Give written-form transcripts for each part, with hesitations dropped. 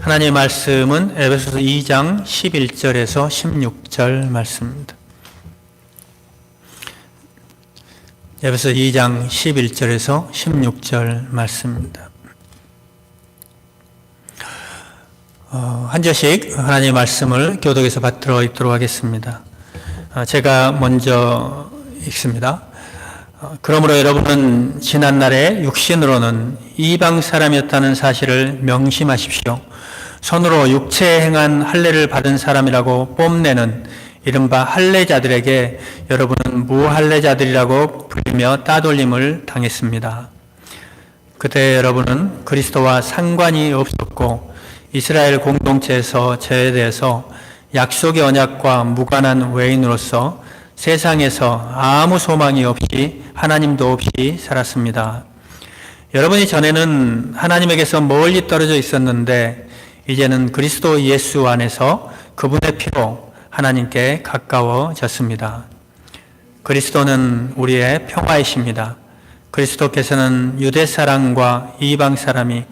하나님의 말씀은 에베소서 2장 11절에서 16절 말씀입니다. 에베소서 2장 11절에서 16절 말씀입니다. 한 절씩 하나님의 말씀을 교독에서 받들어 읽도록 하겠습니다. 제가 먼저 읽습니다. 그러므로 여러분은 지난날에 육신으로는 이방 사람이었다는 사실을 명심하십시오. 손으로 육체에 행한 할례를 받은 사람이라고 뽐내는 이른바 할례자들에게 여러분은 무할례자들이라고 불리며 따돌림을 당했습니다. 그때 여러분은 그리스도와 상관이 없었고 이스라엘 공동체에서 제외돼서 약속의 언약과 무관한 외인으로서 세상에서 아무 소망이 없이 하나님도 없이 살았습니다. 여러분이 전에는 하나님에게서 멀리 떨어져 있었는데 이제는 그리스도 예수 안에서 그분의 피로 하나님께 가까워졌습니다. 그리스도는 우리의 평화이십니다. 그리스도께서는 유대 사람과 이방 사람이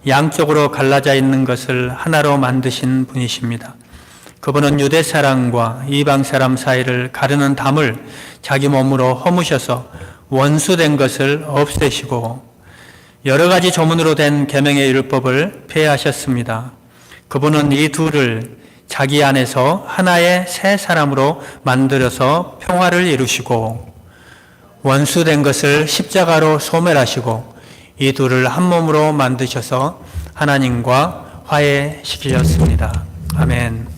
양쪽으로 갈라져 있는 것을 하나로 만드신 분이십니다. 그분은 유대 사람과 이방 사람 사이를 가르는 담을 자기 몸으로 허무셔서 원수된 것을 없애시고 여러 가지 조문으로 된 계명의 율법을 폐하셨습니다. 그분은 이 둘을 자기 안에서 하나의 새 사람으로 만들어서 평화를 이루시고 원수된 것을 십자가로 소멸하시고 이 둘을 한 몸으로 만드셔서 하나님과 화해시키셨습니다. 아멘.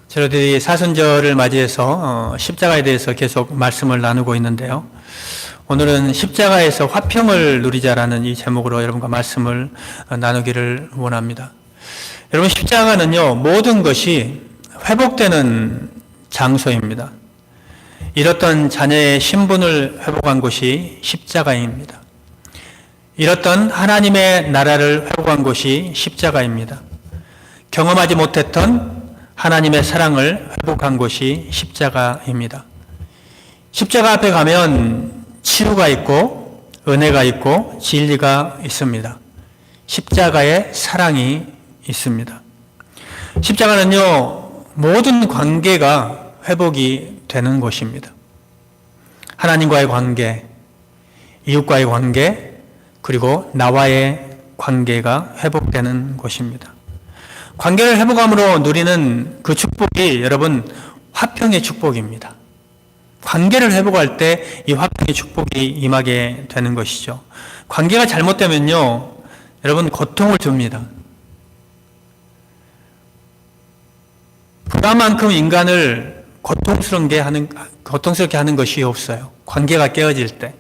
저희들이 사순절을 맞이해서 십자가에 대해서 계속 말씀을 나누고 있는데요. 오늘은 십자가에서 화평을 누리자라는 이 제목으로 여러분과 말씀을 나누기를 원합니다. 여러분, 십자가는요, 모든 것이 회복되는 장소입니다. 잃었던 자녀의 신분을 회복한 곳이 십자가입니다. 잃었던 하나님의 나라를 회복한 곳이 십자가입니다. 경험하지 못했던 하나님의 사랑을 회복한 곳이 십자가입니다. 십자가 앞에 가면 치유가 있고 은혜가 있고 진리가 있습니다. 십자가에 사랑이 있습니다. 십자가는요, 모든 관계가 회복이 되는 곳입니다. 하나님과의 관계, 이웃과의 관계, 그리고 나와의 관계가 회복되는 곳입니다. 관계를 회복함으로 누리는 그 축복이 여러분 화평의 축복입니다. 관계를 회복할 때 이 화평의 축복이 임하게 되는 것이죠. 관계가 잘못되면요, 여러분 고통을 줍니다. 불화만큼 인간을 고통스럽게 하는 것이 없어요. 관계가 깨어질 때.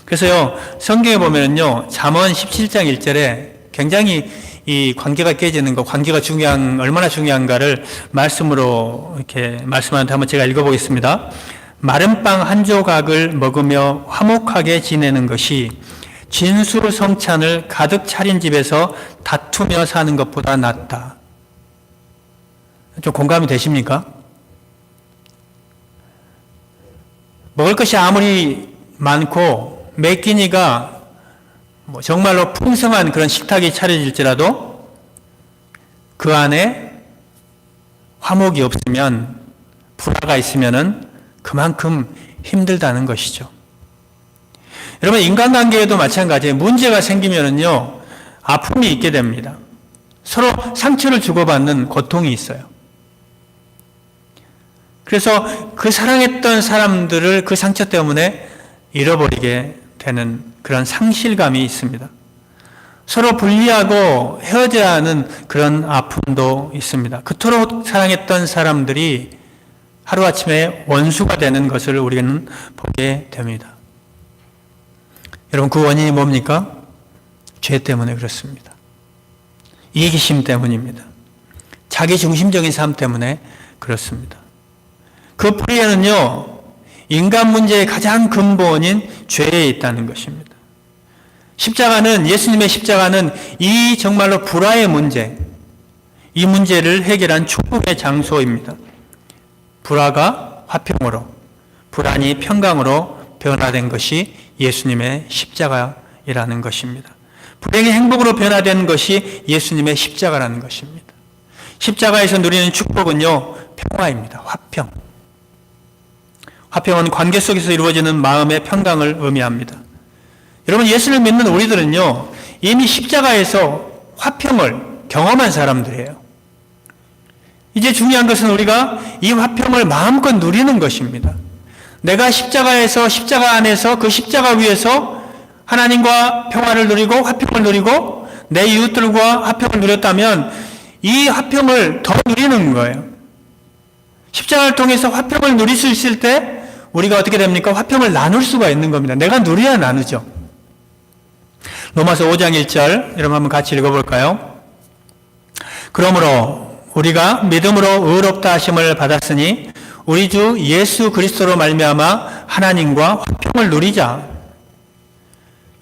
그래서요, 성경에 보면은요, 잠언 17장 1절에 굉장히 이 관계가 깨지는 것, 관계가 얼마나 중요한가를 말씀으로 이렇게 말씀하는데 한번 제가 읽어보겠습니다. 마른 빵 한 조각을 먹으며 화목하게 지내는 것이 진수성찬을 가득 차린 집에서 다투며 사는 것보다 낫다. 좀 공감이 되십니까? 먹을 것이 아무리 많고 매 끼니가 정말로 풍성한 그런 식탁이 차려질지라도 그 안에 화목이 없으면, 불화가 있으면은 그만큼 힘들다는 것이죠. 여러분, 인간관계에도 마찬가지예요. 문제가 생기면은요, 아픔이 있게 됩니다. 서로 상처를 주고받는 고통이 있어요. 그래서 그 사랑했던 사람들을 그 상처 때문에 잃어버리게 되는 그런 상실감이 있습니다. 서로 분리하고 헤어져야 하는 그런 아픔도 있습니다. 그토록 사랑했던 사람들이 하루아침에 원수가 되는 것을 우리는 보게 됩니다. 여러분, 그 원인이 뭡니까? 죄 때문에 그렇습니다. 이기심 때문입니다. 자기중심적인 삶 때문에 그렇습니다. 그 뿌리에는요, 인간 문제의 가장 근본인 죄에 있다는 것입니다. 예수님의 십자가는 이 정말로 불화의 문제, 이 문제를 해결한 축복의 장소입니다. 불화가 화평으로, 불안이 평강으로 변화된 것이 예수님의 십자가이라는 것입니다. 불행이 행복으로 변화된 것이 예수님의 십자가라는 것입니다. 십자가에서 누리는 축복은요, 평화입니다. 화평. 화평은 관계 속에서 이루어지는 마음의 평강을 의미합니다. 여러분, 예수를 믿는 우리들은요, 이미 십자가에서 화평을 경험한 사람들이에요. 이제 중요한 것은 우리가 이 화평을 마음껏 누리는 것입니다. 내가 십자가에서, 십자가 안에서, 그 십자가 위에서 하나님과 평화를 누리고 화평을 누리고 내 이웃들과 화평을 누렸다면 이 화평을 더 누리는 거예요. 십자가를 통해서 화평을 누릴 수 있을 때 우리가 어떻게 됩니까? 화평을 나눌 수가 있는 겁니다. 내가 누려야 나누죠. 로마서 5장 1절 여러분 한번 같이 읽어볼까요? 그러므로 우리가 믿음으로 의롭다 하심을 받았으니 우리 주 예수 그리스도로 말미암아 하나님과 화평을 누리자.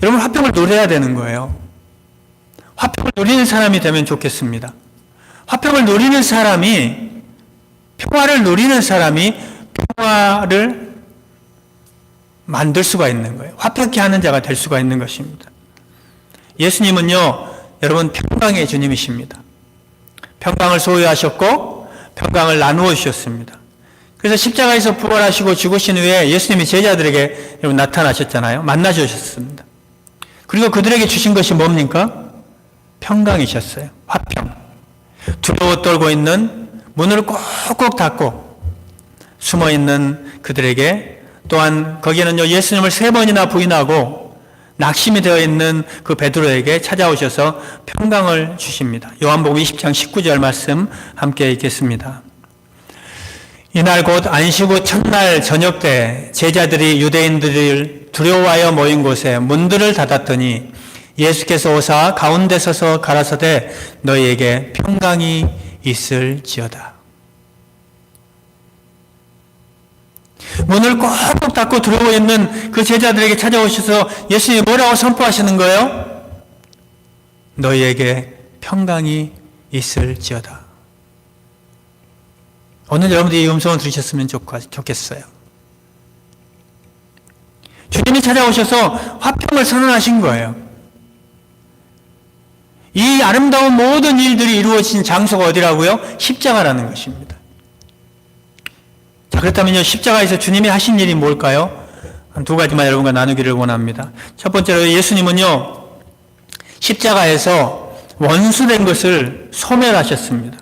여러분, 화평을 누려야 되는 거예요. 화평을 누리는 사람이 되면 좋겠습니다. 화평을 누리는 사람이, 평화를 누리는 사람이 평화를 만들 수가 있는 거예요. 화평케 하는 자가 될 수가 있는 것입니다. 예수님은요, 여러분, 평강의 주님이십니다. 평강을 소유하셨고 평강을 나누어 주셨습니다. 그래서 십자가에서 부활하시고 죽으신 후에 예수님이 제자들에게 여러분 나타나셨잖아요. 만나주셨습니다. 그리고 그들에게 주신 것이 뭡니까? 평강이셨어요. 화평. 두려워 떨고 있는, 문을 꼭꼭 닫고 숨어있는 그들에게, 또한 거기에는요, 예수님을 3번이나 부인하고 낙심이 되어 있는 그 베드로에게 찾아오셔서 평강을 주십니다. 요한복음 20장 19절 말씀 함께 읽겠습니다. 이날 곧 안식 후 첫날 저녁 때 제자들이 유대인들을 두려워하여 모인 곳에 문들을 닫았더니 예수께서 오사 가운데 서서 가라사대 너희에게 평강이 있을지어다. 문을 꼭꼭 닫고 들어오고 있는 그 제자들에게 찾아오셔서 예수님이 뭐라고 선포하시는 거예요? 너희에게 평강이 있을지어다. 오늘 여러분들이 이 음성을 들으셨으면 좋겠어요. 주님이 찾아오셔서 화평을 선언하신 거예요. 이 아름다운 모든 일들이 이루어진 장소가 어디라고요? 십자가라는 것입니다. 자, 그렇다면요, 십자가에서 주님이 하신 일이 뭘까요? 한 2가지만 여러분과 나누기를 원합니다. 첫 번째로 예수님은요, 십자가에서 원수된 것을 소멸하셨습니다.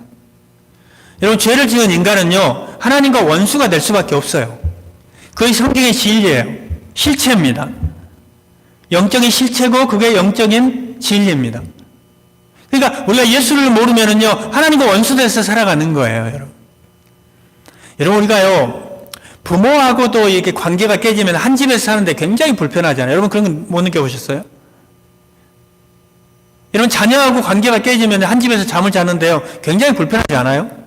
여러분, 죄를 지은 인간은요, 하나님과 원수가 될 수밖에 없어요. 그게 성경의 진리예요. 실체입니다. 영적인 실체고 그게 영적인 진리입니다. 그러니까 우리가 예수를 모르면은요, 하나님과 원수돼서 살아가는 거예요, 여러분. 여러분, 우리가요, 부모하고도 이렇게 관계가 깨지면 한 집에서 사는데 굉장히 불편하잖아요. 여러분, 그런 거 못 느껴보셨어요? 여러분, 자녀하고 관계가 깨지면 한 집에서 잠을 자는데요, 굉장히 불편하지 않아요?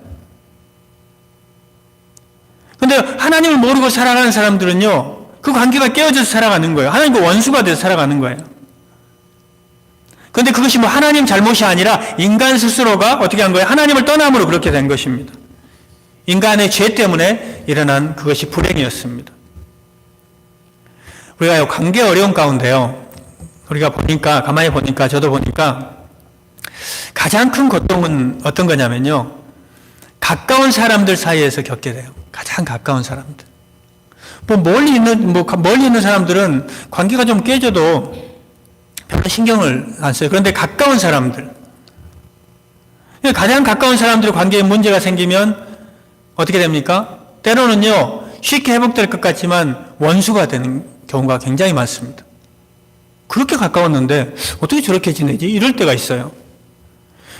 근데 하나님을 모르고 살아가는 사람들은요, 그 관계가 깨어져서 살아가는 거예요. 하나님과 원수가 돼서 살아가는 거예요. 그런데 그것이 뭐 하나님 잘못이 아니라 인간 스스로가 어떻게 한 거예요? 하나님을 떠남으로 그렇게 된 것입니다. 인간의 죄 때문에 일어난 그것이 불행이었습니다. 우리가 관계 어려운 가운데요, 우리가 보니까, 가만히 보니까, 저도 보니까 가장 큰 고통은 어떤 거냐면요, 가까운 사람들 사이에서 겪게 돼요. 가장 가까운 사람들. 멀리 있는 사람들은 관계가 좀 깨져도 별로 신경을 안 써요. 그런데 가까운 사람들, 가장 가까운 사람들의 관계에 문제가 생기면 어떻게 됩니까? 때로는요, 쉽게 회복될 것 같지만 원수가 되는 경우가 굉장히 많습니다. 그렇게 가까웠는데 어떻게 저렇게 지내지? 이럴 때가 있어요.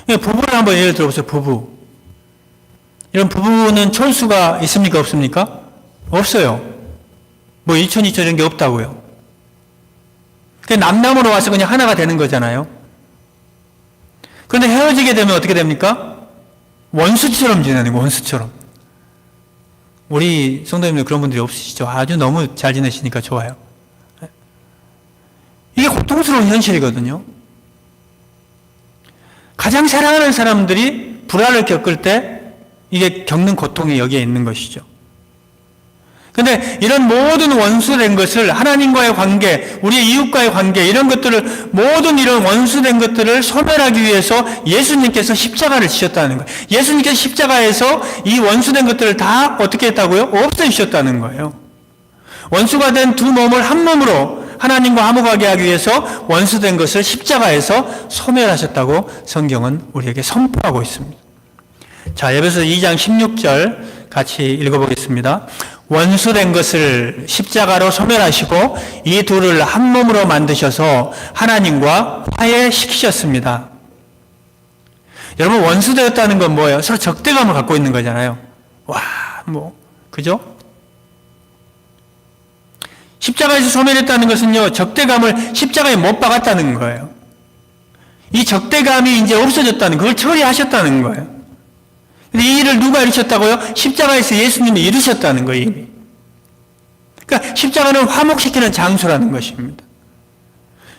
부부를 한번 예를 들어보세요. 부부. 이런 부부는 철수가 있습니까? 없습니까? 없어요. 뭐 일천이천 이런 게 없다고요. 남남으로 와서 그냥 하나가 되는 거잖아요. 그런데 헤어지게 되면 어떻게 됩니까? 원수처럼 지내는 거예요. 원수처럼. 우리 성도님들 그런 분들이 없으시죠? 아주 너무 잘 지내시니까 좋아요. 이게 고통스러운 현실이거든요. 가장 사랑하는 사람들이 불화를 겪을 때 이게 겪는 고통이 여기에 있는 것이죠. 근데 이런 모든 원수된 것을 하나님과의 관계, 우리의 이웃과의 관계, 이런 것들을, 모든 이런 원수된 것들을 소멸하기 위해서 예수님께서 십자가를 지셨다는 거예요. 예수님께서 십자가에서 이 원수된 것들을 다 어떻게 했다고요? 없애주셨다는 거예요. 원수가 된 두 몸을 한 몸으로 하나님과 화목하게 하기 위해서 원수된 것을 십자가에서 소멸하셨다고 성경은 우리에게 선포하고 있습니다. 자, 에베소 2장 16절 같이 읽어보겠습니다. 원수된 것을 십자가로 소멸하시고 이 둘을 한 몸으로 만드셔서 하나님과 화해시키셨습니다. 여러분, 원수되었다는 건 뭐예요? 서로 적대감을 갖고 있는 거잖아요. 그죠? 십자가에서 소멸했다는 것은요, 적대감을 십자가에 못 박았다는 거예요. 이 적대감이 이제 없어졌다는, 그걸 처리하셨다는 거예요. 근데 이 일을 누가 이루셨다고요? 십자가에서 예수님이 이루셨다는 거예요, 이미. 그러니까 십자가는 화목시키는 장소라는 것입니다.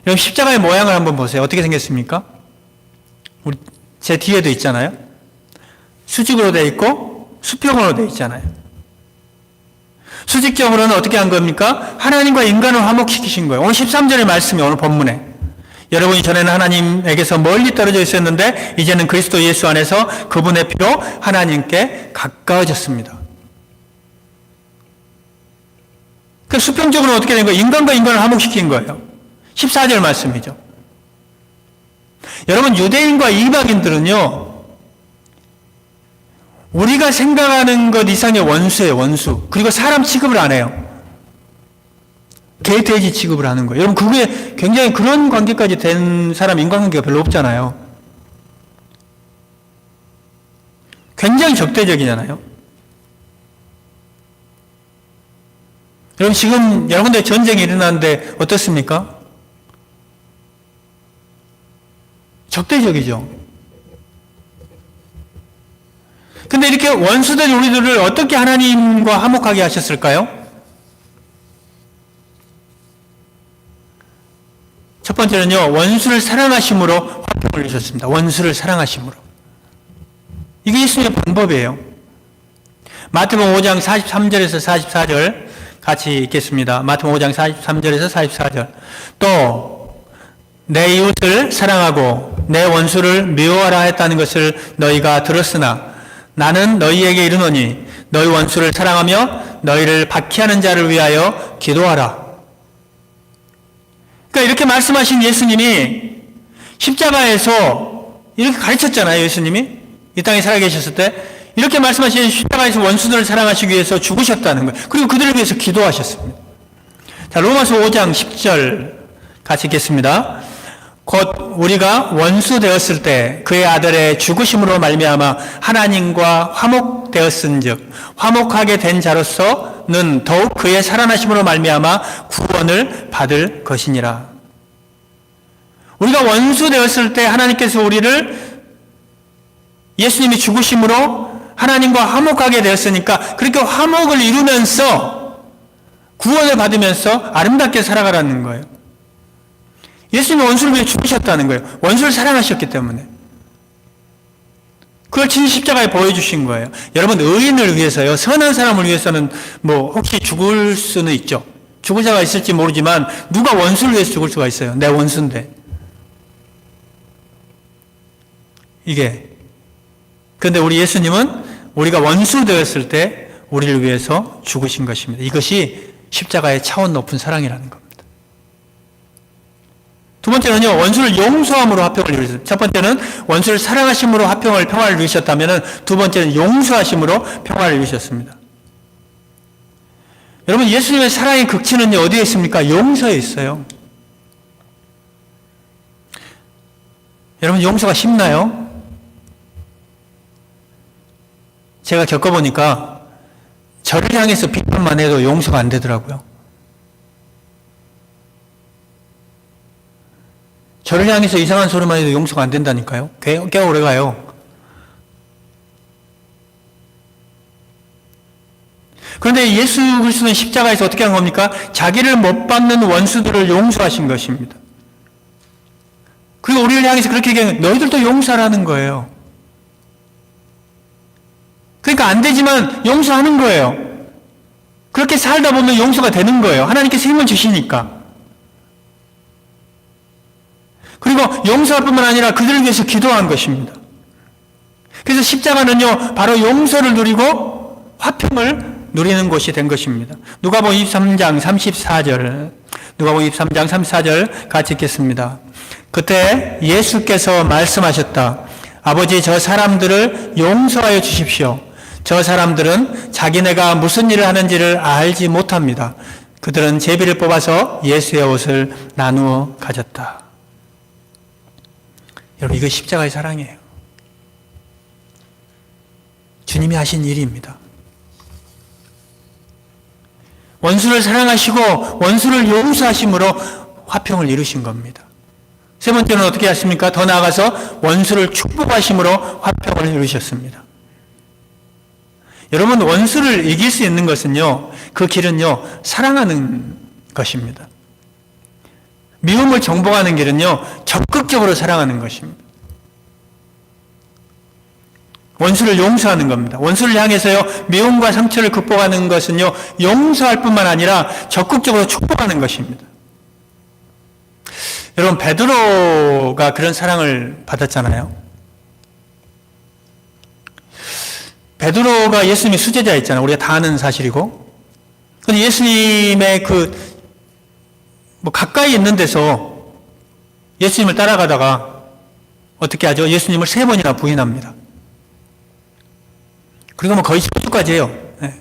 여러분, 십자가의 모양을 한번 보세요. 어떻게 생겼습니까? 제 뒤에도 있잖아요. 수직으로 되어 있고 수평으로 되어 있잖아요. 수직적으로는 어떻게 한 겁니까? 하나님과 인간을 화목시키신 거예요. 오늘 13절의 말씀이 오늘 본문에. 여러분이 전에는 하나님에게서 멀리 떨어져 있었는데 이제는 그리스도 예수 안에서 그분의 피로 하나님께 가까워졌습니다. 그 수평적으로 어떻게 된 거예요? 인간과 인간을 화목시킨 거예요. 14절 말씀이죠. 여러분, 유대인과 이방인들은요, 우리가 생각하는 것 이상의 원수예요, 원수. 그리고 사람 취급을 안 해요. 개, 돼지 취급을 하는 거예요. 여러분, 그게 굉장히 그런 관계까지 된 사람 인간관계가 별로 없잖아요. 굉장히 적대적이잖아요. 여러분, 지금 여러 군데 전쟁이 일어나는데 어떻습니까? 적대적이죠. 근데 이렇게 원수된 우리들을 어떻게 하나님과 화목하게 하셨을까요? 첫 번째는요, 원수를 사랑하심으로 화평을 이루셨습니다. 원수를 사랑하심으로. 이게 예수님의 방법이에요. 마태복음 5장 43절에서 44절 같이 읽겠습니다. 마태복음 5장 43절에서 44절. 또 내 이웃을 사랑하고 내 원수를 미워하라 했다는 것을 너희가 들었으나 나는 너희에게 이르노니 너희 원수를 사랑하며 너희를 박해하는 자를 위하여 기도하라. 그러니까 이렇게 말씀하신 예수님이 십자가에서 이렇게 가르쳤잖아요. 예수님이 이 땅에 살아계셨을 때 이렇게 말씀하신 십자가에서 원수들을 사랑하시기 위해서 죽으셨다는 거예요. 그리고 그들을 위해서 기도하셨습니다. 자, 로마서 5장 10절 같이 읽겠습니다. 곧 우리가 원수 되었을 때 그의 아들의 죽으심으로 말미암아 하나님과 화목되었은즉 화목하게 된 자로서는 더욱 그의 살아나심으로 말미암아 구원을 받을 것이니라. 우리가 원수 되었을 때 하나님께서 우리를 예수님이 죽으심으로 하나님과 화목하게 되었으니까 그렇게 화목을 이루면서 구원을 받으면서 아름답게 살아가라는 거예요. 예수님이 원수를 위해 죽으셨다는 거예요. 원수를 사랑하셨기 때문에. 그걸 진 십자가에 보여주신 거예요. 여러분, 의인을 위해서요, 선한 사람을 위해서는 혹시 죽을 수는 있죠. 죽을 자가 있을지 모르지만 누가 원수를 위해서 죽을 수가 있어요. 내 원수인데. 그런데 우리 예수님은 우리가 원수 되었을 때 우리를 위해서 죽으신 것입니다. 이것이 십자가의 차원 높은 사랑이라는 겁니다. 두 번째는요, 원수를 용서함으로 화평을 이루셨습니다. 첫 번째는 원수를 사랑하심으로 평화를 이루셨다면 두 번째는 용서하심으로 평화를 이루셨습니다. 여러분, 예수님의 사랑의 극치는요, 어디에 있습니까? 용서에 있어요. 여러분, 용서가 쉽나요? 제가 겪어보니까 저를 향해서 비판만 해도 용서가 안 되더라고요. 저를 향해서 이상한 소리만 해도 용서가 안 된다니까요. 꽤 오래 가요. 그런데 예수 그리스도는 십자가에서 어떻게 한 겁니까? 자기를 못 받는 원수들을 용서하신 것입니다. 그리고 우리를 향해서 그렇게 얘기하면 너희들도 용서하라는 거예요. 그러니까 안 되지만 용서하는 거예요. 그렇게 살다 보면 용서가 되는 거예요. 하나님께서 힘을 주시니까. 그리고 용서할 뿐만 아니라 그들을 위해서 기도한 것입니다. 그래서 십자가는요, 바로 용서를 누리고 화평을 누리는 곳이 된 것입니다. 누가복음 23장 34절, 누가복음 23장 34절 같이 읽겠습니다. 그때 예수께서 말씀하셨다. 아버지, 저 사람들을 용서하여 주십시오. 저 사람들은 자기네가 무슨 일을 하는지를 알지 못합니다. 그들은 제비를 뽑아서 예수의 옷을 나누어 가졌다. 여러분, 이거 십자가의 사랑이에요. 주님이 하신 일입니다. 원수를 사랑하시고 원수를 용서하심으로 화평을 이루신 겁니다. 세 번째는 어떻게 하십니까? 더 나아가서 원수를 축복하심으로 화평을 이루셨습니다. 여러분, 원수를 이길 수 있는 것은요, 그 길은요, 사랑하는 것입니다. 미움을 정복하는 길은요, 적극적으로 사랑하는 것입니다. 원수를 용서하는 겁니다. 원수를 향해서요, 미움과 상처를 극복하는 것은요, 용서할 뿐만 아니라 적극적으로 축복하는 것입니다. 여러분, 베드로가 그런 사랑을 받았잖아요. 베드로가 예수님의 수제자였잖아요. 우리가 다 아는 사실이고. 근데 예수님의 가까이 있는 데서 예수님을 따라가다가 어떻게 하죠? 예수님을 3번이나 부인합니다. 그리고 거의 철수까지 해요. 네.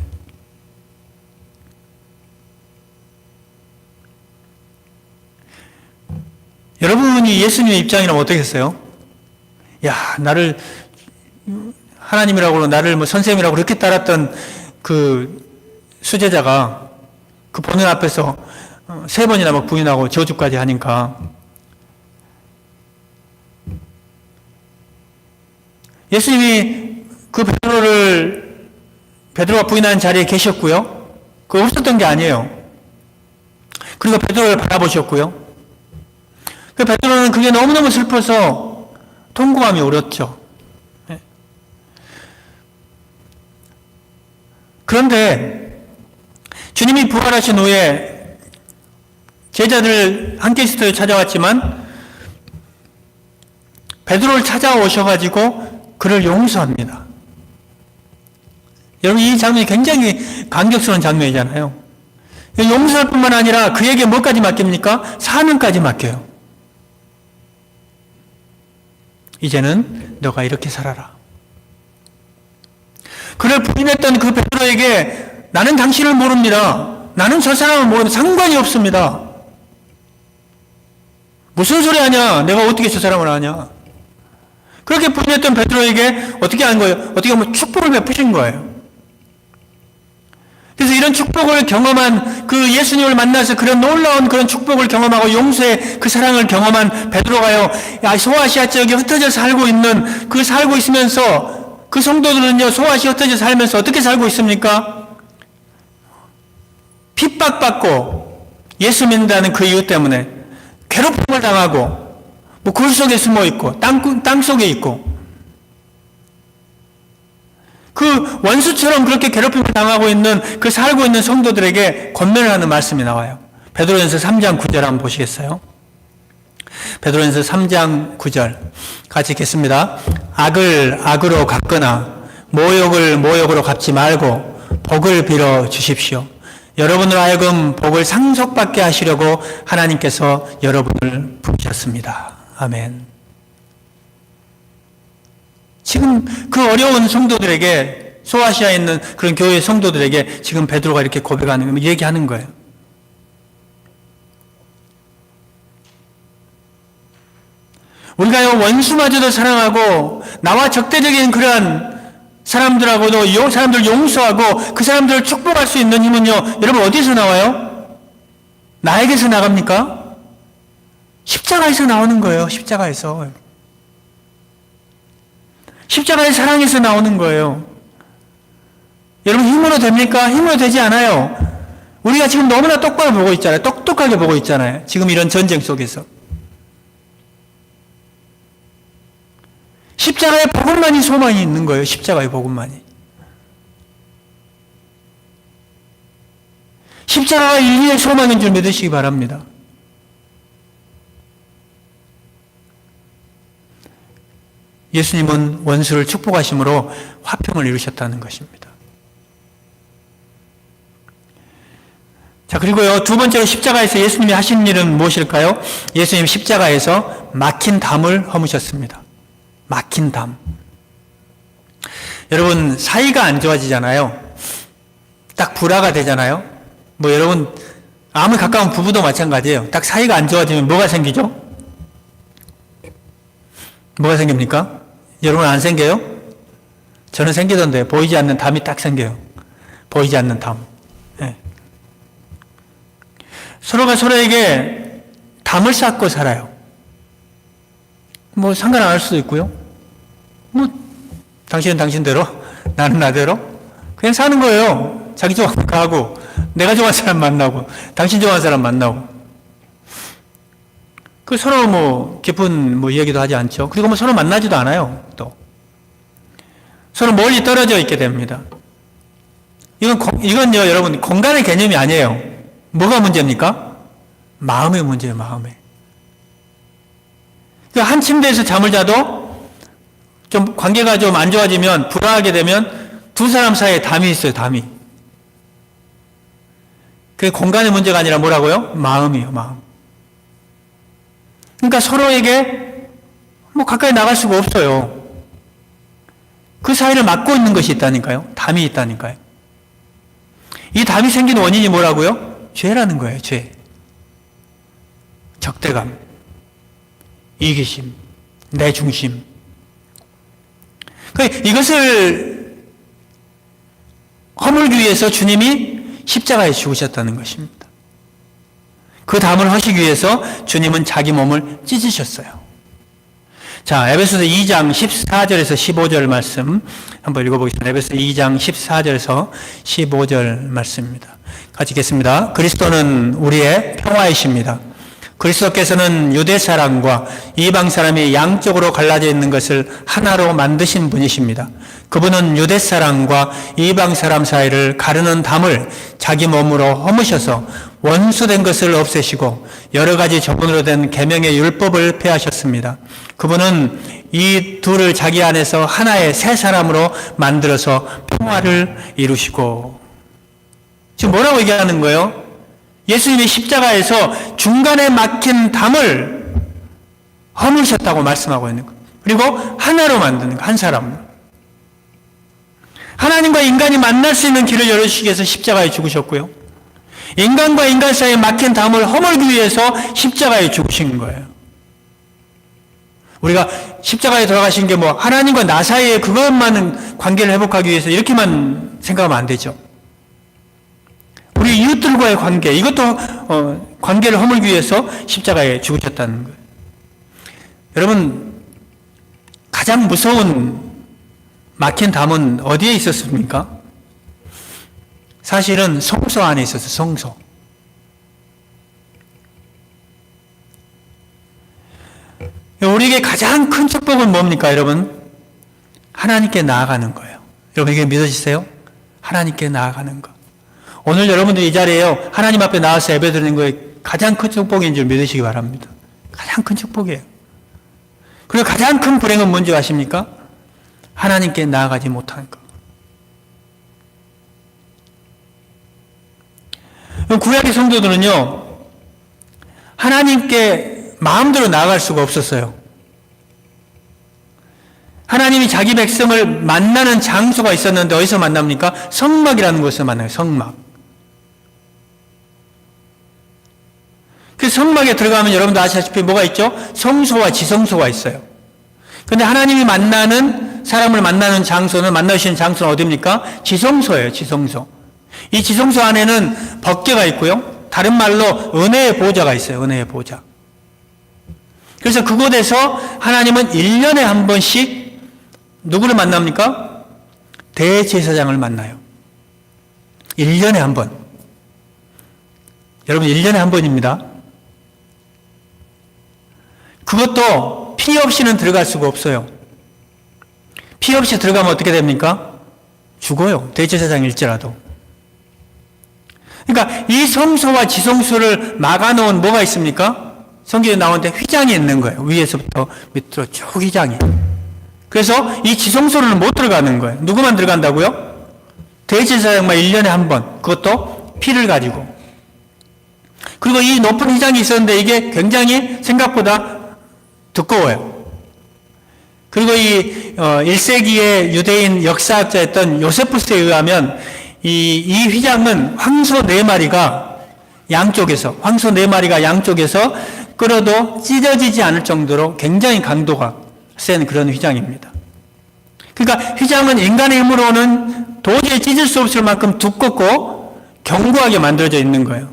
여러분이 예수님의 입장이라면 어떻겠어요? 야, 나를 하나님이라고 나를 선생님이라고 그렇게 따랐던 그 수제자가 그 보는 앞에서 3번이나 부인하고 저주까지 하니까 예수님이 그 베드로가 부인한 자리에 계셨고요. 그거 없었던 게 아니에요. 그리고 베드로를 바라보셨고요. 그 베드로는 그게 너무너무 슬퍼서 통곡함이 울었죠. 그런데 주님이 부활하신 후에 제자들 함께 있을 찾아왔지만 베드로를 찾아오셔가지고 그를 용서합니다. 여러분, 이 장면이 굉장히 감격스러운 장면이잖아요. 용서할 뿐만 아니라 그에게 뭐까지 맡깁니까? 사명까지 맡겨요. 이제는 너가 이렇게 살아라. 그를 부인했던 그 베드로에게 나는 당신을 모릅니다. 나는 저 사람을 모릅니다. 상관이 없습니다. 무슨 소리 하냐? 내가 어떻게 저 사람을 아냐? 그렇게 부인했던 베드로에게 어떻게 한 거예요? 어떻게 하면 축복을 베푸신 거예요. 그래서 이런 축복을 경험한 그 예수님을 만나서 그런 놀라운 그런 축복을 경험하고 용서의 그 사랑을 경험한 베드로가요, 소아시아 지역에 흩어져 살고 있는 그 살고 있으면서 그 성도들은요, 소아시아 흩어져 살면서 어떻게 살고 있습니까? 핍박받고 예수 믿는다는 그 이유 때문에 괴롭힘을 당하고 굴 속에 숨어 있고 땅 속에 있고 그 원수처럼 그렇게 괴롭힘을 당하고 있는 그 살고 있는 성도들에게 권면을 하는 말씀이 나와요. 베드로전서 3장 9절 한번 보시겠어요? 베드로전서 3장 9절 같이 읽겠습니다. 악을 악으로 갚거나 모욕을 모욕으로 갚지 말고 복을 빌어 주십시오. 여러분으로 하여금 복을 상속받게 하시려고 하나님께서 여러분을 부르셨습니다. 아멘. 지금 그 어려운 성도들에게, 소아시아에 있는 그런 교회 성도들에게 지금 베드로가 이렇게 고백하는, 얘기하는 거예요. 우리가요, 원수마저도 사랑하고 나와 적대적인 그러한 사람들하고도 사람들 용서하고 그 사람들을 축복할 수 있는 힘은요, 여러분 어디서 나와요? 나에게서 나갑니까? 십자가에서 나오는 거예요. 십자가에서. 십자가의 사랑에서 나오는 거예요. 여러분, 힘으로 됩니까? 힘으로 되지 않아요. 우리가 지금 너무나 똑바로 보고 있잖아요. 똑똑하게 보고 있잖아요. 지금 이런 전쟁 속에서. 십자가의 복음만이 소망이 있는 거예요. 십자가의 복음만이. 십자가가 인류의 소망인 줄 믿으시기 바랍니다. 예수님은 원수를 축복하심으로 화평을 이루셨다는 것입니다. 자, 그리고요, 두 번째로 십자가에서 예수님이 하신 일은 무엇일까요? 예수님 십자가에서 막힌 담을 허무셨습니다. 막힌 담. 여러분, 사이가 안 좋아지잖아요. 딱 불화가 되잖아요. 뭐 여러분, 아무리 가까운 부부도 마찬가지예요. 딱 사이가 안 좋아지면 뭐가 생기죠? 뭐가 생깁니까? 여러분 안 생겨요? 저는 생기던데 보이지 않는 담이 딱 생겨요. 보이지 않는 담. 네. 서로가 서로에게 담을 쌓고 살아요. 뭐 상관 안 할 수도 있고요. 뭐 당신은 당신대로, 나는 나대로 그냥 사는 거예요. 자기 좋아하는 거 하고, 내가 좋아하는 사람 만나고, 당신 좋아하는 사람 만나고. 그 서로 뭐 깊은 뭐 이야기도 하지 않죠. 그리고 뭐 서로 만나지도 않아요. 또 서로 멀리 떨어져 있게 됩니다. 이건요, 여러분 공간의 개념이 아니에요. 뭐가 문제입니까? 마음의 문제예요. 마음에. 한 침대에서 잠을 자도 좀 관계가 좀 안 좋아지면, 불화하게 되면 두 사람 사이에 담이 있어요. 담이. 그게 공간의 문제가 아니라 뭐라고요? 마음이에요. 마음. 그러니까 서로에게 뭐 가까이 나갈 수가 없어요. 그 사이를 막고 있는 것이 있다니까요. 담이 있다니까요. 이 담이 생긴 원인이 뭐라고요? 죄라는 거예요. 죄. 적대감, 이기심, 내중심. 이것을 허물기 위해서 주님이 십자가에 죽으셨다는 것입니다. 그 담을 하시기 위해서 주님은 자기 몸을 찢으셨어요. 자, 에베소서 2장 14절에서 15절 말씀 한번 읽어보겠습니다. 에베소서 2장 14절에서 15절 말씀입니다. 같이 읽겠습니다. 그리스도는 우리의 평화이십니다. 그리스도께서는 유대 사람과 이방 사람이 양쪽으로 갈라져 있는 것을 하나로 만드신 분이십니다. 그분은 유대 사람과 이방 사람 사이를 가르는 담을 자기 몸으로 허무셔서 원수된 것을 없애시고 여러 가지 저분으로 된 계명의 율법을 폐하셨습니다. 그분은 이 둘을 자기 안에서 하나의 새 사람으로 만들어서 평화를 이루시고. 지금 뭐라고 얘기하는 거예요? 예수님이 십자가에서 중간에 막힌 담을 허무셨다고 말씀하고 있는 거예요. 그리고 하나로 만드는 거예요. 한 사람으로. 하나님과 인간이 만날 수 있는 길을 열어주시기 위해서 십자가에 죽으셨고요. 인간과 인간 사이에 막힌 담을 허물기 위해서 십자가에 죽으신 거예요. 우리가 십자가에 돌아가신 게 뭐 하나님과 나 사이에 그것만 관계를 회복하기 위해서 이렇게만 생각하면 안 되죠. 우리 이웃들과의 관계, 이것도 관계를 허물기 위해서 십자가에 죽으셨다는 거예요. 여러분, 가장 무서운 막힌 담은 어디에 있었습니까? 사실은 성소 안에 있었어요. 성소. 우리에게 가장 큰 축복은 뭡니까, 여러분? 하나님께 나아가는 거예요. 여러분, 이게 믿어지세요? 하나님께 나아가는 거. 오늘 여러분들 이 자리에요, 하나님 앞에 나와서 예배드리는 거에 가장 큰 축복인 줄 믿으시기 바랍니다. 가장 큰 축복이에요. 그리고 가장 큰 불행은 뭔지 아십니까? 하나님께 나아가지 못하는 것. 구약의 성도들은요, 하나님께 마음대로 나아갈 수가 없었어요. 하나님이 자기 백성을 만나는 장소가 있었는데 어디서 만납니까? 성막이라는 곳에서 만나요. 성막. 그 성막에 들어가면 여러분도 아시다시피 뭐가 있죠? 성소와 지성소가 있어요. 그런데 하나님이 만나는, 사람을 만나는 장소는, 만나시는 장소는 어디입니까? 지성소예요. 지성소. 이 지성소 안에는 법궤가 있고요. 다른 말로 은혜의 보좌가 있어요. 은혜의 보좌. 그래서 그곳에서 하나님은 1년에 한 번씩 누구를 만납니까? 대제사장을 만나요. 1년에 한 번. 여러분, 1년에 한 번입니다. 그것도 피 없이는 들어갈 수가 없어요. 피 없이 들어가면 어떻게 됩니까? 죽어요. 대제사장일지라도. 그러니까 이 성소와 지성소를 막아놓은 뭐가 있습니까? 성경에 나오는데 휘장이 있는 거예요. 위에서부터 밑으로 쭉 휘장이. 그래서 이 지성소로는 못 들어가는 거예요. 누구만 들어간다고요? 대제사장만 1년에 한 번. 그것도 피를 가지고. 그리고 이 높은 휘장이 있었는데 이게 굉장히 생각보다 두꺼워요. 그리고 이 1세기의 유대인 역사학자였던 요세푸스에 의하면 이 휘장은 황소 4마리가 양쪽에서 끌어도 찢어지지 않을 정도로 굉장히 강도가 센 그런 휘장입니다. 그러니까 휘장은 인간의 힘으로는 도저히 찢을 수 없을 만큼 두껍고 견고하게 만들어져 있는 거예요.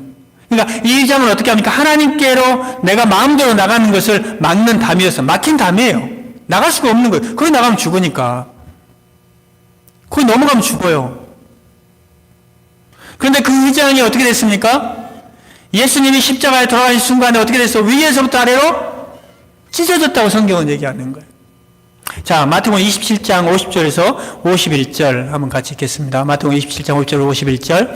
그러니까 이 휘장을 어떻게 합니까? 하나님께로 내가 마음대로 나가는 것을 막는 담이어서 막힌 담이에요. 나갈 수가 없는 거예요. 거기 나가면 죽으니까. 거기 넘어가면 죽어요. 그런데 그 휘장이 어떻게 됐습니까? 예수님이 십자가에 돌아가신 순간에 어떻게 됐어? 위에서부터 아래로 찢어졌다고 성경은 얘기하는 거예요. 자, 마태복음 27장 50절에서 51절 한번 같이 읽겠습니다. 마태복음 27장 50절 51절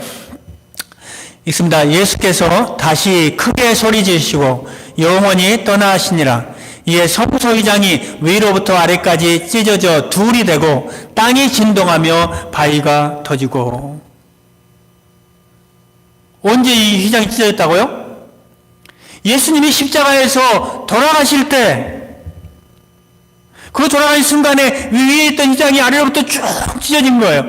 읽습니다. 예수께서 다시 크게 소리 지르시고 영원히 떠나시니라. 이에 성소 휘장이 위로부터 아래까지 찢어져 둘이 되고 땅이 진동하며 바위가 터지고. 언제 이 휘장이 찢어졌다고요? 예수님이 십자가에서 돌아가실 때, 그 돌아가신 순간에 위에 있던 휘장이 아래로부터 쭉 찢어진 거예요.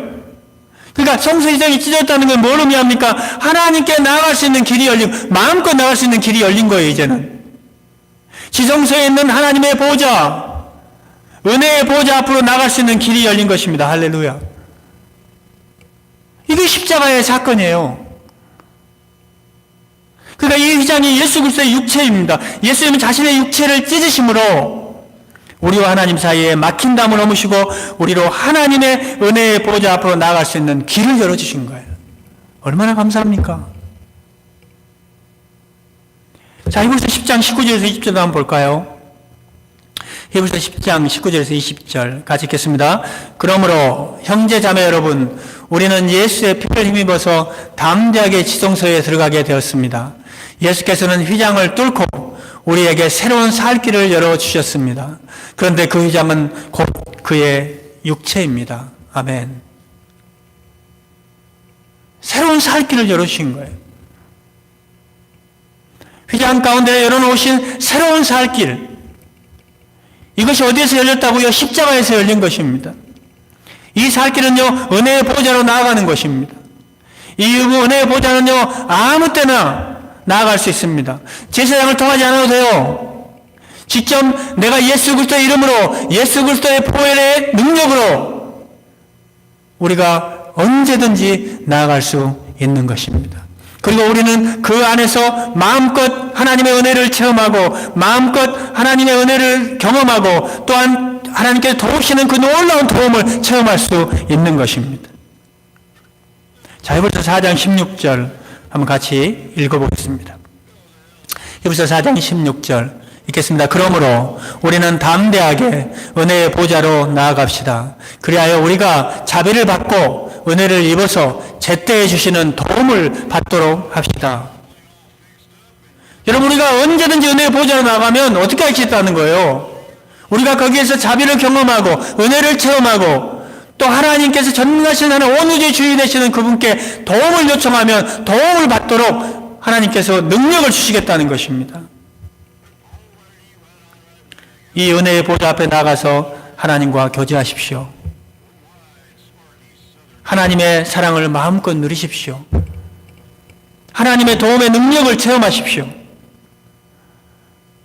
그러니까 성소 휘장이 찢어졌다는 건 뭘 의미합니까? 하나님께 나아갈 수 있는 길이 열린, 마음껏 나갈 수 있는 길이 열린 거예요, 이제는. 지성소에 있는 하나님의 보좌, 은혜의 보좌 앞으로 나갈 수 있는 길이 열린 것입니다. 할렐루야. 이게 십자가의 사건이에요. 그러니까 이 휘장이 예수 그리스도의 육체입니다. 예수님은 자신의 육체를 찢으심으로 우리와 하나님 사이에 막힌 담을 넘으시고 우리로 하나님의 은혜의 보좌 앞으로 나아갈 수 있는 길을 열어주신 거예요. 얼마나 감사합니까? 자, 히브리서 10장 19절에서 20절도 한번 볼까요? 히브리서 10장 19절에서 20절 같이 읽겠습니다. 그러므로 형제 자매 여러분, 우리는 예수의 피를 힘입어서 담대하게 지성소에 들어가게 되었습니다. 예수께서는 휘장을 뚫고 우리에게 새로운 살 길을 열어주셨습니다. 그런데 그 휘장은 곧 그의 육체입니다. 아멘. 새로운 살 길을 열어주신 거예요. 휘장 가운데 열어놓으신 새로운 살 길. 이것이 어디에서 열렸다고요? 십자가에서 열린 것입니다. 이 살 길은요, 은혜의 보좌로 나아가는 것입니다. 이 은혜의 보좌는요, 아무 때나 나아갈 수 있습니다. 제사장을 통하지 않아도 돼요. 직접 내가 예수 그리스도의 이름으로, 예수 그리스도의 보혈의 능력으로 우리가 언제든지 나아갈 수 있는 것입니다. 그리고 우리는 그 안에서 마음껏 하나님의 은혜를 체험하고 마음껏 하나님의 은혜를 경험하고 또한 하나님께서 도우시는 그 놀라운 도움을 체험할 수 있는 것입니다. 자, 히브리서 4장 16절 한번 같이 읽어보겠습니다. 히브리서 4장 16절 읽겠습니다. 그러므로 우리는 담대하게 은혜의 보좌로 나아갑시다. 그리하여 우리가 자비를 받고 은혜를 입어서 제때에 주시는 도움을 받도록 합시다. 여러분, 우리가 언제든지 은혜의 보좌로 나가면 어떻게 할 수 있다는 거예요? 우리가 거기에서 자비를 경험하고 은혜를 체험하고 또 하나님께서 전능하신 하나님 온 우주의 주인 되시는 그분께 도움을 요청하면 도움을 받도록 하나님께서 능력을 주시겠다는 것입니다. 이 은혜의 보좌 앞에 나가서 하나님과 교제하십시오. 하나님의 사랑을 마음껏 누리십시오. 하나님의 도움의 능력을 체험하십시오.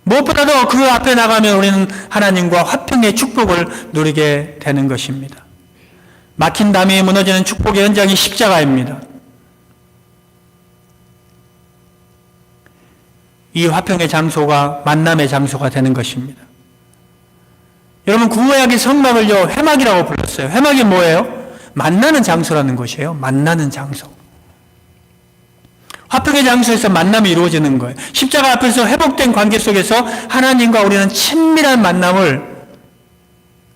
무엇보다도 그 앞에 나가면 우리는 하나님과 화평의 축복을 누리게 되는 것입니다. 막힌 담이 무너지는 축복의 현장이 십자가입니다. 이 화평의 장소가 만남의 장소가 되는 것입니다. 여러분, 구약의 성막을요, 회막이라고 불렀어요. 회막이 뭐예요? 만나는 장소라는 것이에요. 만나는 장소. 화평의 장소에서 만남이 이루어지는 거예요. 십자가 앞에서 회복된 관계 속에서 하나님과 우리는 친밀한 만남을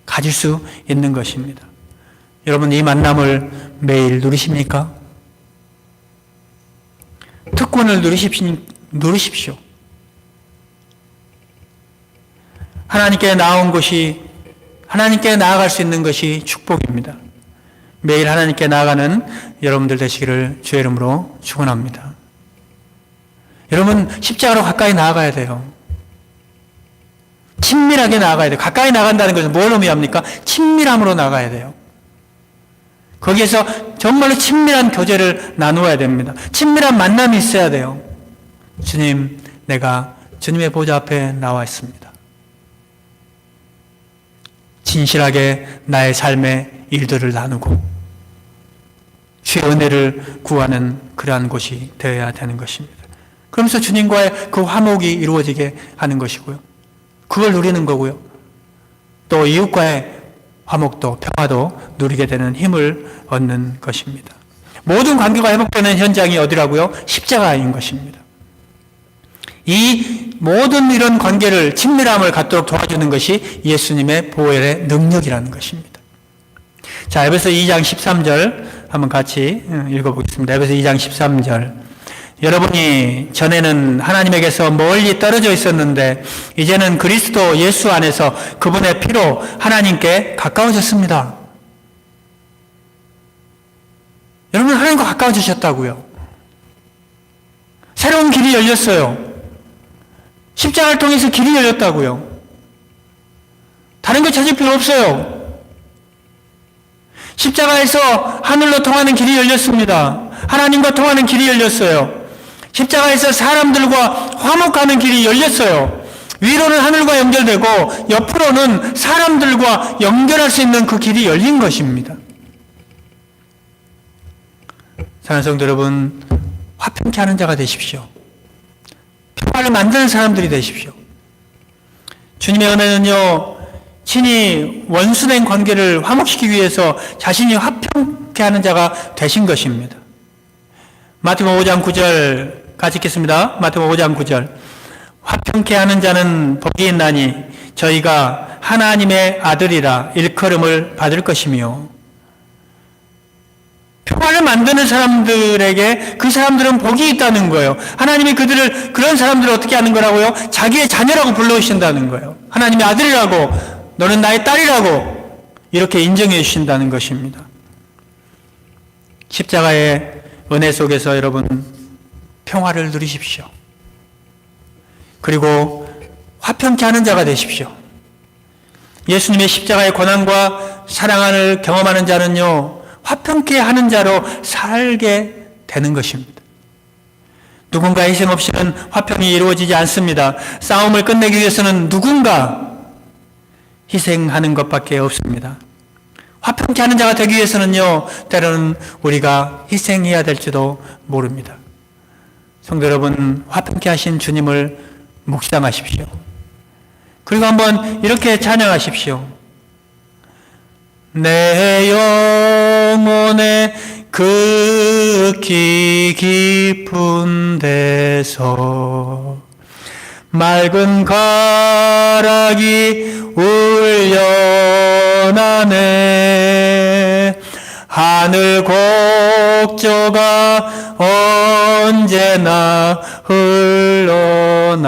가질 수 있는 것입니다. 여러분, 이 만남을 매일 누리십니까? 특권을 누리십시오. 하나님께 하나님께 나아갈 수 있는 것이 축복입니다. 매일 하나님께 나아가는 여러분들 되시기를 주의 이름으로 축원합니다. 여러분, 십자가로 가까이 나아가야 돼요. 친밀하게 나아가야 돼요. 가까이 나간다는 것은 뭘 의미합니까? 친밀함으로 나가야 돼요. 거기에서 정말로 친밀한 교제를 나누어야 됩니다. 친밀한 만남이 있어야 돼요. 주님, 내가 주님의 보좌 앞에 나와 있습니다. 진실하게 나의 삶의 일들을 나누고 주의 은혜를 구하는 그러한 곳이 되어야 되는 것입니다. 그러면서 주님과의 그 화목이 이루어지게 하는 것이고요. 그걸 누리는 거고요. 또 이웃과의 화목도 평화도 누리게 되는 힘을 얻는 것입니다. 모든 관계가 회복되는 현장이 어디라고요? 십자가인 것입니다. 이 모든 이런 관계를 친밀함을 갖도록 도와주는 것이 예수님의 보혈의 능력이라는 것입니다. 자, 에베소 2장 13절 한번 같이 읽어보겠습니다. 에베소 2장 13절. 여러분이 전에는 하나님에게서 멀리 떨어져 있었는데 이제는 그리스도 예수 안에서 그분의 피로 하나님께 가까워졌습니다. 여러분, 하나님과 가까워지셨다고요. 새로운 길이 열렸어요. 십자가를 통해서 길이 열렸다고요. 다른 거 찾을 필요 없어요. 십자가에서 하늘로 통하는 길이 열렸습니다. 하나님과 통하는 길이 열렸어요. 십자가에서 사람들과 화목하는 길이 열렸어요. 위로는 하늘과 연결되고 옆으로는 사람들과 연결할 수 있는 그 길이 열린 것입니다. 사랑하는 성도 여러분, 화평케 하는 자가 되십시오. 평화를 만드는 사람들이 되십시오. 주님의 은혜는요, 친히 원수된 관계를 화목시키기 위해서 자신이 화평케 하는 자가 되신 것입니다. 마태복음 5장 9절 같이 읽겠습니다. 마태복음 5장 9절. 화평케 하는 자는 복이 있나니 저희가 하나님의 아들이라 일컬음을 받을 것이며, 평화를 만드는 사람들에게 그 사람들은 복이 있다는 거예요. 하나님이 그런 사람들을 어떻게 하는 거라고요? 자기의 자녀라고 불러주신다는 거예요. 하나님의 아들이라고, 너는 나의 딸이라고 이렇게 인정해 주신다는 것입니다. 십자가의 은혜 속에서 여러분 평화를 누리십시오. 그리고 화평케 하는 자가 되십시오. 예수님의 십자가의 고난과 사랑을 경험하는 자는요, 화평케 하는 자로 살게 되는 것입니다. 누군가 희생 없이는 화평이 이루어지지 않습니다. 싸움을 끝내기 위해서는 누군가 희생하는 것밖에 없습니다. 화평케 하는 자가 되기 위해서는요, 때로는 우리가 희생해야 될지도 모릅니다. 성도 여러분, 화평케 하신 주님을 묵상하십시오. 그리고 한번 이렇게 찬양하십시오. 내 영혼의 극히 깊은 데서 맑은 가락이 울려나네. 하늘 곡조가 언제나 흘러나와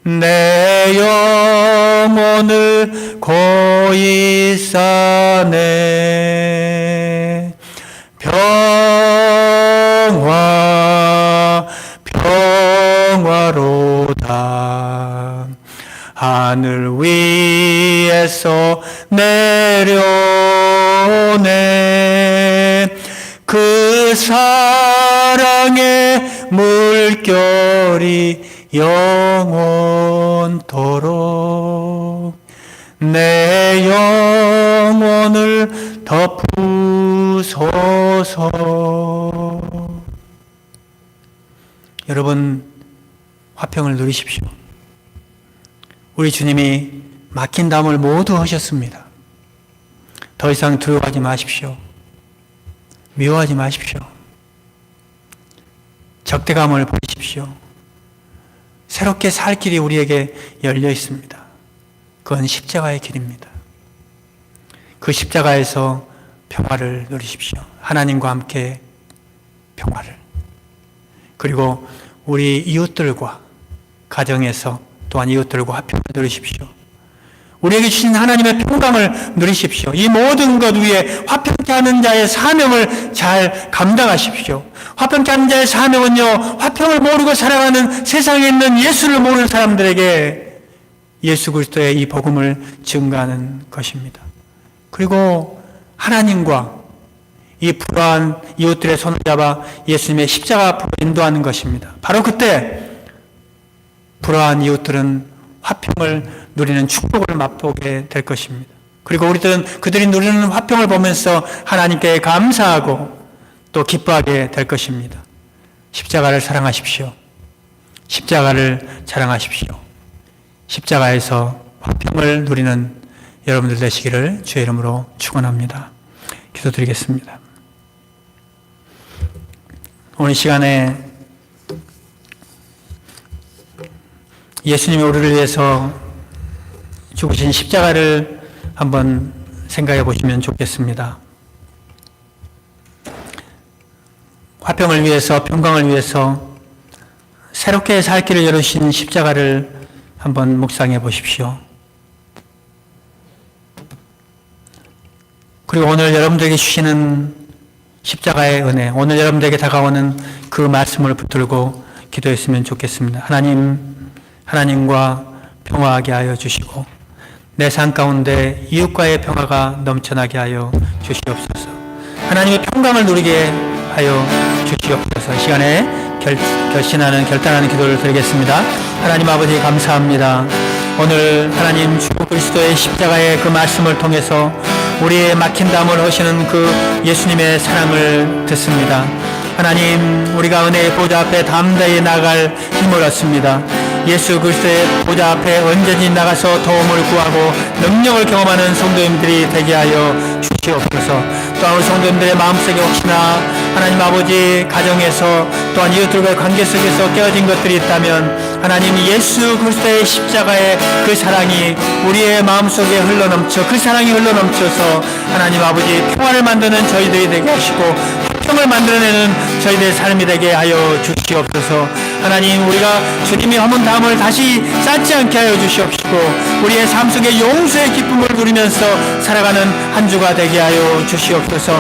내 영혼을 고이 싸네. 평화로다. 하늘 위에서 내려오네. 그 사랑의 물결이 영원토록 내 영혼을 덮으소서. 여러분, 화평을 누리십시오. 우리 주님이 막힌 담을 모두 하셨습니다. 더 이상 두려워하지 마십시오. 미워하지 마십시오. 적대감을 버리십시오. 새롭게 살 길이 우리에게 열려 있습니다. 그건 십자가의 길입니다. 그 십자가에서 평화를 누리십시오. 하나님과 함께 평화를. 그리고 우리 이웃들과 가정에서 또한 이웃들과 화평을 누리십시오. 우리에게 주신 하나님의 평강을 누리십시오. 이 모든 것 위에 화평케 하는 자의 사명을 잘 감당하십시오. 화평케 하는 자의 사명은요, 화평을 모르고 살아가는 세상에 있는 예수를 모르는 사람들에게 예수 그리스도의 이 복음을 증거하는 것입니다. 그리고 하나님과 이 불화한 이웃들의 손을 잡아 예수님의 십자가 앞으로 인도하는 것입니다. 바로 그때 불화한 이웃들은 화평을 누리는 축복을 맛보게 될 것입니다. 그리고 우리들은 그들이 누리는 화평을 보면서 하나님께 감사하고 또 기뻐하게 될 것입니다. 십자가를 사랑하십시오. 십자가를 자랑하십시오. 십자가에서 화평을 누리는 여러분들 되시기를 주의 이름으로 축원합니다. 기도드리겠습니다. 오늘 시간에 예수님이 우리를 위해서 죽으신 십자가를 한번 생각해 보시면 좋겠습니다. 화평을 위해서, 평강을 위해서 새롭게 살 길을 열으신 십자가를 한번 묵상해 보십시오. 그리고 오늘 여러분들에게 주시는 십자가의 은혜, 오늘 여러분들에게 다가오는 그 말씀을 붙들고 기도했으면 좋겠습니다. 하나님과 평화하게 하여 주시고 내 삶 가운데 이웃과의 평화가 넘쳐나게 하여 주시옵소서. 하나님의 평강을 누리게 하여 주시옵소서. 이 시간에 결단하는 기도를 드리겠습니다. 하나님 아버지 감사합니다. 오늘 하나님 주 그리스도의 십자가의 그 말씀을 통해서 우리의 막힌 담을 허시는 그 예수님의 사랑을 듣습니다. 하나님, 우리가 은혜의 보좌 앞에 담대히 나갈 힘을 얻습니다. 예수 그리스도의 보좌 앞에 언제든지 나가서 도움을 구하고 능력을 경험하는 성도님들이 되게 하여 주시옵소서. 또한 우리 성도님들의 마음속에 혹시나 하나님 아버지 가정에서 또한 이웃들과의 관계 속에서 깨어진 것들이 있다면 하나님 예수 그리스도의 십자가의 그 사랑이 우리의 마음속에 흘러넘쳐 그 사랑이 흘러넘쳐서 하나님 아버지 평화를 만드는 저희들이 되게 하시고 평을 만들어내는 저희들의 삶이 되게 하여 주시옵소서. 하나님, 우리가 주님이 허문 담을 다시 쌓지 않게 하여 주시옵시고 우리의 삶 속에 용서의 기쁨을 누리면서 살아가는 한 주가 되게 하여 주시옵소서.